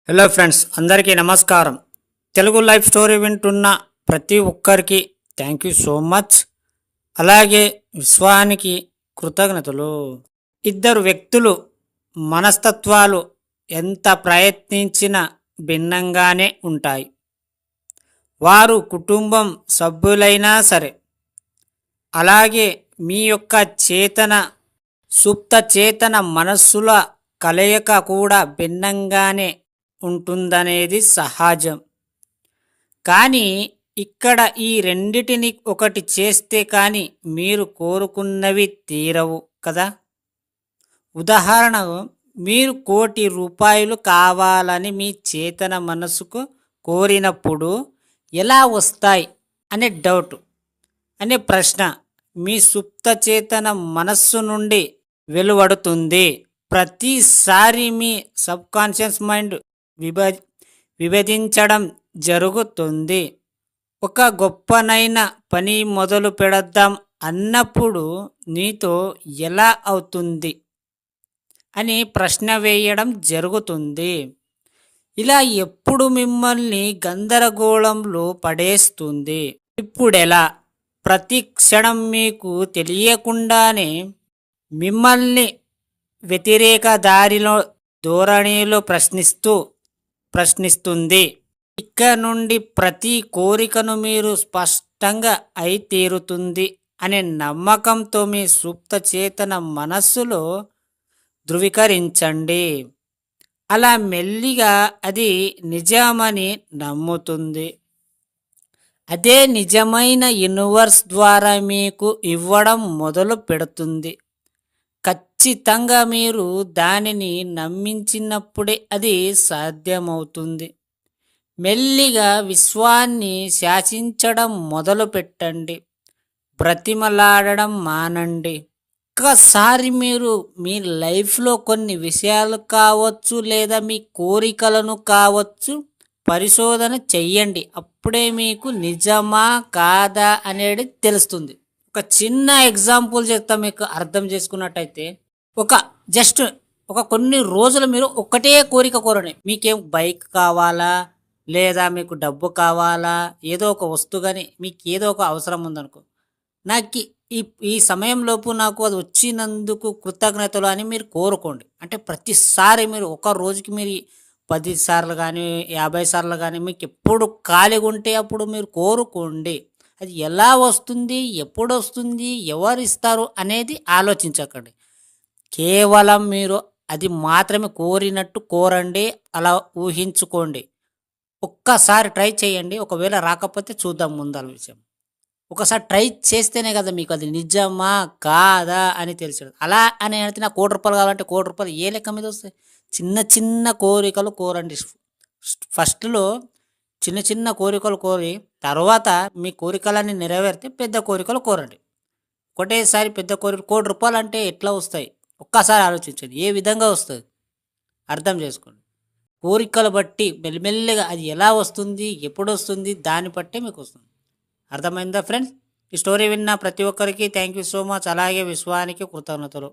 Hello friends, అందరికీ నమస్కారం. Telugu life story వింటున్న ప్రతి ఒక్కరికి థ్యాంక్ యూ సో మచ్. అలాగే విశ్వానికి కృతజ్ఞతలు. ఇద్దరు వ్యక్తులు మనస్తత్వాలు ఎంత ప్రయత్నించినా భిన్నంగానే ఉంటాయి. వారు కుటుంబం సభ్యులైనా సరే. అలాగే మీ యొక్క చేతన సుప్త చేతన మనస్సుల కలయిక కూడా భిన్నంగానే ఉంటుందనేది సహజం. కానీ ఇక్కడ ఈ రెండిటిని ఒకటి చేస్తే కానీ మీరు కోరుకున్నవి తీరవు కదా. ఉదాహరణకు, మీరు ₹1,00,00,000 కావాలని మీ చేతన మనసుకు కోరినప్పుడు ఎలా వస్తాయి అనే డౌట్, అనే ప్రశ్న మీ సుప్త చేతన మనస్సు నుండి వెలువడుతుంది. ప్రతిసారి మీ సబ్కాన్షియస్ మైండ్ విభజించడం జరుగుతుంది. ఒక గొప్పనైన పని మొదలు పెడదాం అన్నప్పుడు నీతో ఎలా అవుతుంది అని ప్రశ్న వేయడం జరుగుతుంది. ఇలా ఎప్పుడు మిమ్మల్ని గందరగోళంలో పడేస్తుంది. ఇప్పుడెలా? ప్రతి క్షణం మీకు తెలియకుండానే మిమ్మల్ని వ్యతిరేక దారిలో ధోరణిలో ప్రశ్నిస్తుంది. ఇక్కడ నుండి ప్రతి కోరికను మీరు స్పష్టంగా అయి తీరుతుంది అనే నమ్మకంతో మీ సుప్త చేతన మనస్సులో ధృవీకరించండి. అలా మెల్లిగా అది నిజమని నమ్ముతుంది. అదే నిజమైన యూనివర్స్ ద్వారా మీకు ఇవ్వడం మొదలు పెడుతుంది. ఖచ్చితంగా మీరు దానిని నమ్మించినప్పుడే అది సాధ్యమవుతుంది. మెల్లిగా విశ్వాన్ని శాసించడం మొదలు పెట్టండి. బ్రతిమలాడడం మానండి. ఒక్కసారి మీరు మీ లైఫ్లో కొన్ని విషయాలు కావచ్చు, లేదా మీ కోరికలను కావచ్చు, పరిశోధన చెయ్యండి. అప్పుడే మీకు నిజమా కాదా అనేది తెలుస్తుంది. ఒక చిన్న ఎగ్జాంపుల్ చెప్తా, మీకు అర్థం చేసుకున్నట్టయితే. కొన్ని రోజులు మీరు ఒకటే కోరిక కోరండి. మీకేం బైక్ కావాలా, లేదా మీకు డబ్బు కావాలా, ఏదో ఒక వస్తువు కానీ మీకు ఏదో ఒక అవసరం ఉందనుకో, నాకు ఈ సమయంలోపు నాకు అది వచ్చినందుకు కృతజ్ఞతలు అని మీరు కోరుకోండి. అంటే ప్రతిసారి మీరు ఒక రోజుకి మీరు 10 సార్లు కానీ 50 సార్లు కానీ మీకు ఎప్పుడు ఖాళీగా ఉంటే అప్పుడు మీరు కోరుకోండి. అది ఎలా వస్తుంది, ఎప్పుడు వస్తుంది, ఎవరు ఇస్తారు అనేది ఆలోచించకండి. కేవలం మీరు అది మాత్రమే కోరినట్టు కోరండి. అలా ఊహించుకోండి. ఒక్కసారి ట్రై చేయండి. ఒకవేళ రాకపోతే చూద్దాం ముందర విషయం. ఒకసారి ట్రై చేస్తేనే కదా మీకు అది నిజమా కాదా అని తెలిసేది. అలా అని అంటే నాకు ₹1,00,00,000 కావాలంటే ₹1,00,00,000 ఏ లెక్క మీద వస్తాయి? చిన్న చిన్న కోరికలు కోరండి. ఫస్ట్లో చిన్న చిన్న కోరికలు కోరి తర్వాత మీ కోరికలన్నీ నెరవేరితే పెద్ద కోరికలు కోరండి. ఒకటేసారి పెద్ద కోరిక ₹1,00,00,000 అంటే ఎట్లా వస్తాయి? ఒక్కసారి ఆలోచించండి. ఏ విధంగా వస్తుంది అర్థం చేసుకోండి. కోరికలు బట్టి మెల్లిమెల్లిగా అది ఎలా వస్తుంది, ఎప్పుడు వస్తుంది, దాన్ని బట్టే మీకు వస్తుంది. అర్థమైందా ఫ్రెండ్స్? ఈ స్టోరీ విన్న ప్రతి ఒక్కరికి థ్యాంక్ యూ సో మచ్. అలాగే విశ్వానికి కృతజ్ఞతలు.